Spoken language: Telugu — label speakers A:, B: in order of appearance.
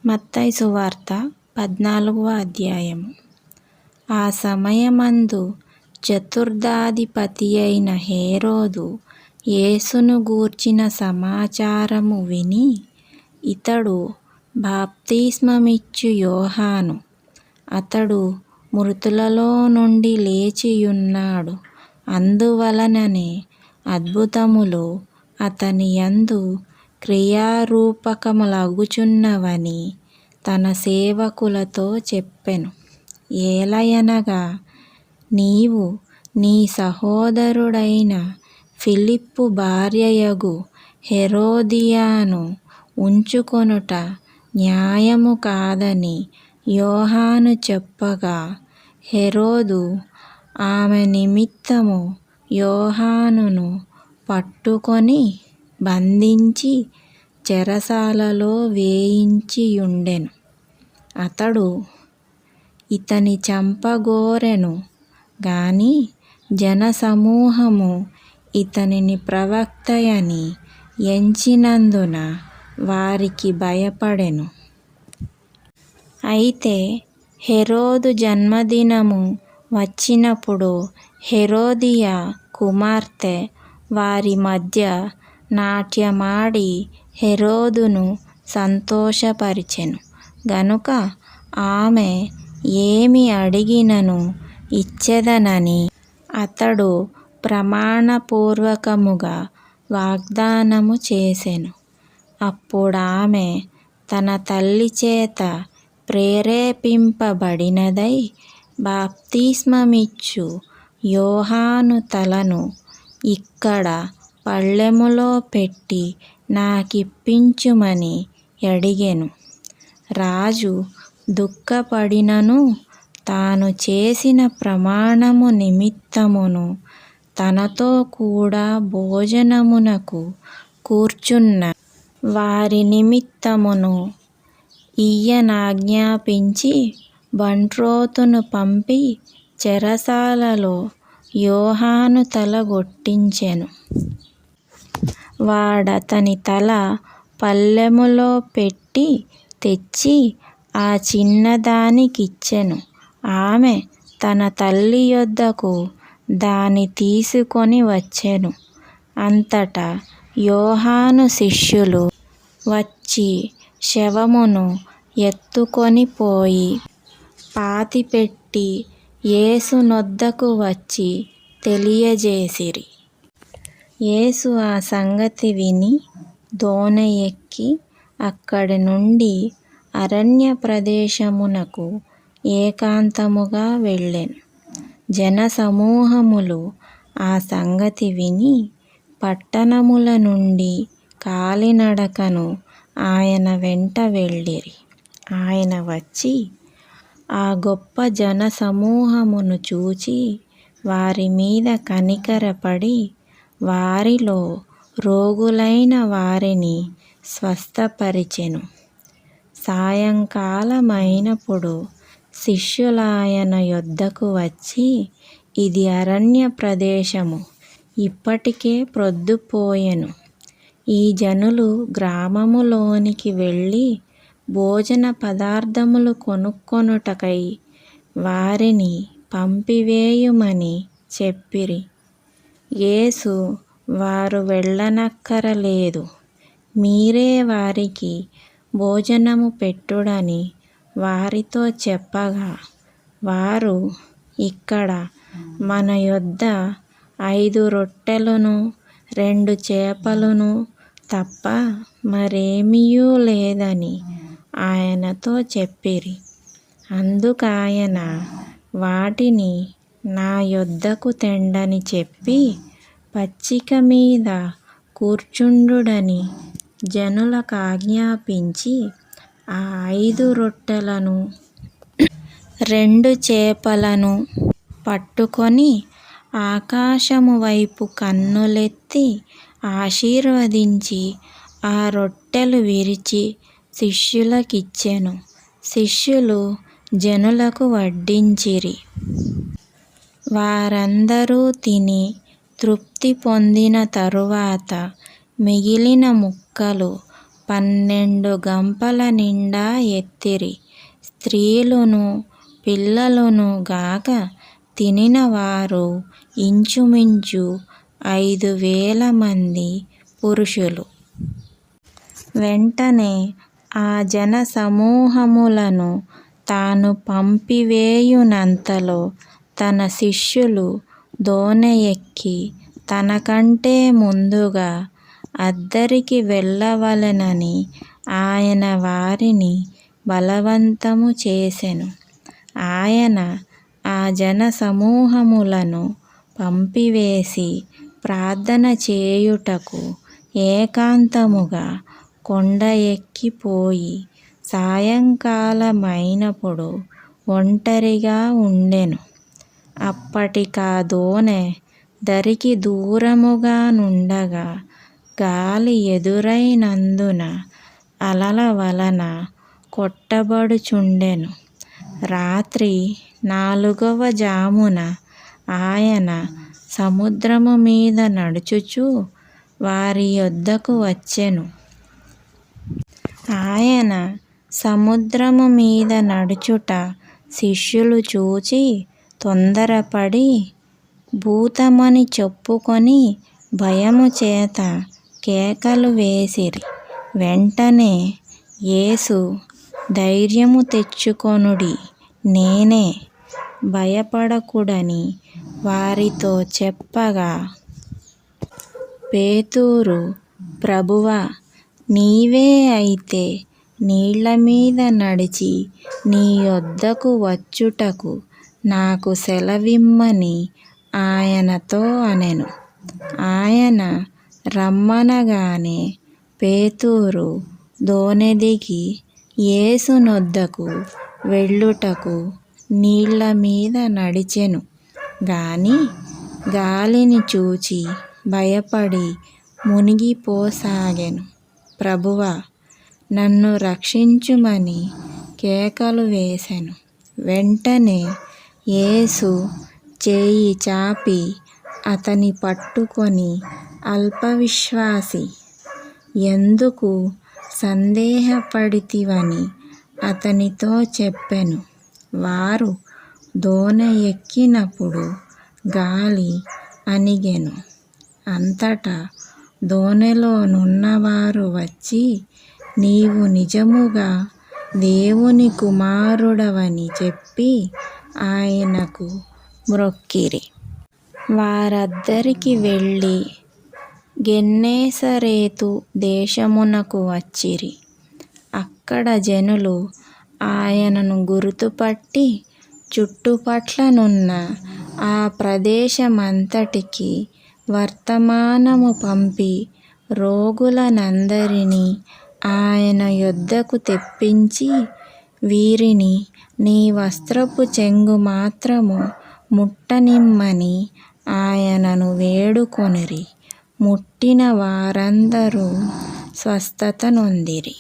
A: మత్తయి సువార్త 14వ అధ్యాయము. ఆ సమయమందు చతుర్థాధిపతియైన హేరోదు యేసును గూర్చిన సమాచారము విని, ఇతడు బాప్తిస్మమిచ్చు యోహాను, అతడు మృతులలో నుండి లేచియున్నాడు, అందువలననే అద్భుతములు అతని యందు క్రియారూపకములగుచున్నవని తన సేవకులతో చెప్పెను. ఏలయనగా నీవు నీ సహోదరుడైన ఫిలిప్పు భార్యయగు హెరోదియను ఉంచుకొనుట న్యాయము కాదని యోహాను చెప్పగా, హెరోదు ఆమె నిమిత్తము యోహానును పట్టుకొని బంధించి చెరసాలలో వేయించియుండెను. అతడు ఇతని చంపగోరెను గాని జనసమూహము ఇతనిని ప్రవక్తయని ఎంచినందున వారికి భయపడెను. అయితే హెరోదు జన్మదినము వచ్చినప్పుడు హెరోదియ కుమార్తె వారి మధ్య నాట్యమాడి హెరోదును సంతోషపరిచెను గనుక ఆమె ఏమి అడిగినను ఇచ్చెదనని అతడు ప్రమాణపూర్వకముగా వాగ్దానము చేసెను. అప్పుడామె తన తల్లిచేత ప్రేరేపింపబడినదై బాప్తిస్మమిచ్చు యోహాను తలను ఇక్కడ పళ్ళెములో పెట్టి నాకిప్పించుమని అడిగెను. రాజు దుఃఖపడినను తాను చేసిన ప్రమాణము నిమిత్తమును తనతో కూడా భోజనమునకు కూర్చున్న వారి నిమిత్తమును ఈయనాజ్ఞాపించి బంట్రోతును పంపి చెరసాలలో యోహాను తల గొట్టించెను. వాడతని తల పళ్ళెములో పెట్టి తెచ్చి ఆ చిన్నదానికిచ్చెను. ఆమె తన తల్లి యొద్దకు దాని తీసుకొని వచ్చెను. అంతటా యోహాను శిష్యులు వచ్చి శవమును ఎత్తుకొని పోయి పాతిపెట్టి యేసు నొద్దకు వచ్చి తెలియజేసిరి. యేసు ఆ సంగతి విని దోణి ఎక్కి అక్కడి నుండి అరణ్య ప్రదేశమునకు ఏకాంతముగా వెళ్ళెను. జనసమూహములు ఆ సంగతి విని పట్టణముల నుండి కాలినడకను ఆయన వెంట వెళ్ళిరి. ఆయన వచ్చి ఆ గొప్ప జనసమూహమును చూచి వారి మీద కనికరపడి వారిలో రోగులైన వారిని స్వస్థపరిచెను. సాయంకాలమైనప్పుడు శిష్యులాయన యొద్దకు వచ్చి, ఇది అరణ్య ప్రదేశము, ఇప్పటికే ప్రొద్దుపోయెను. ఈ జనులు గ్రామములోనికి వెళ్ళి భోజన పదార్థములు కొనుక్కొనుటకై వారిని పంపివేయుమని చెప్పిరి. యేసు, వారు వెళ్ళనక్కరలేదు, మీరే వారికి భోజనము పెట్టుడని వారితో చెప్పగా, వారు, ఇక్కడ మన యొద్ద 5 రొట్టెలును 2 చేపలును తప్ప మరేమియూ లేదని ఆయనతో చెప్పిరి. అందుకాయన, వాటిని నా యొద్దకు తెండని చెప్పి పచ్చిక మీద కూర్చుండుడని జనులకాజ్ఞాపించి ఆ 5 రొట్టెలను 2 చేపలను పట్టుకొని ఆకాశము వైపు కన్నులెత్తి ఆశీర్వదించి ఆ రొట్టెలు విరిచి శిష్యులకిచ్చెను. శిష్యులు జనులకు వడ్డించిరి. వారందరూ తిని తృప్తి పొందిన తరువాత మిగిలిన ముక్కలు 12 గంపల నిండా ఎత్తిరి. స్త్రీలును పిల్లలును గాక తినిన వారు ఇంచుమించు 5,000 మంది పురుషులు. వెంటనే ఆ జన సమూహములను తాను పంపివేయునంతలో తన శిష్యులు దోణి ఎక్కి తనకంటే ముందుగా అద్దరికి వెళ్ళవలెనని ఆయన వారిని బలవంతము చేసెను. ఆయన ఆ జన సమూహములను పంపివేసి ప్రార్థన చేయుటకు ఏకాంతముగా కొండ ఎక్కిపోయి సాయంకాలమైనప్పుడు ఒంటరిగా ఉండెను. అప్పటికా దోణి దరికి దూరముగా నుండగా గాలి ఎదురైనందున అలల వలన కొట్టబడుచుండెను. రాత్రి 4వ జామున ఆయన సముద్రము మీద నడుచుచు వారి యొద్దకు వచ్చెను. ఆయన సముద్రము మీద నడుచుట శిష్యులు చూచి తొందరపడి భూతమని చెప్పుకొని భయము చేత కేకలు వేసిరి. వెంటనే యేసు ధైర్యము తెచ్చుకొనుడి, నేనే, భయపడకుడని వారితో చెప్పగా, పేతురు, ప్రభువా, నీవే అయితే నీళ్ల మీద నడిచి నీ యొద్దకు వచ్చుటకు నాకు సెలవిమ్మని ఆయనతో అనెను. ఆయన రమ్మనగానే పేతురు దోణి దిగి యేసు నొద్దకు వెళ్ళుటకు నీళ్ల మీద నడిచెను గాని గాలిని చూచి భయపడి మునిగిపోసాగెను. ప్రభువా, నన్ను రక్షించుమని కేకలు వేసెను. వెంటనే యేసు చేయి చాపి అతని పట్టుకొని, అల్పవిశ్వాసి, ఎందుకు సందేహపడితివని అతనితో చెప్పెను. వారు దోణి ఎక్కినప్పుడు గాలి అణిగెను. అంతటా దోణిలో నున్నవారు వచ్చి, నీవు నిజముగా దేవుని కుమారుడవని చెప్పి ఆయనకు మ్రొక్కిరి. వారద్దరికి వెళ్ళి గెన్నేసరేతు దేశమునకు వచ్చిరి. అక్కడ జనులు ఆయనను గుర్తుపట్టి చుట్టుపట్లనున్న ఆ ప్రదేశమంతటికి వర్తమానము పంపి రోగులనందరినీ ఆయన యొద్దకు తెప్పించి, వీరిని నీ వస్త్రపు చెంగు మాత్రము ముట్టనిమ్మని ఆయనను వేడుకొనిరి. ముట్టిన వారందరూ స్వస్థత నొందిరి.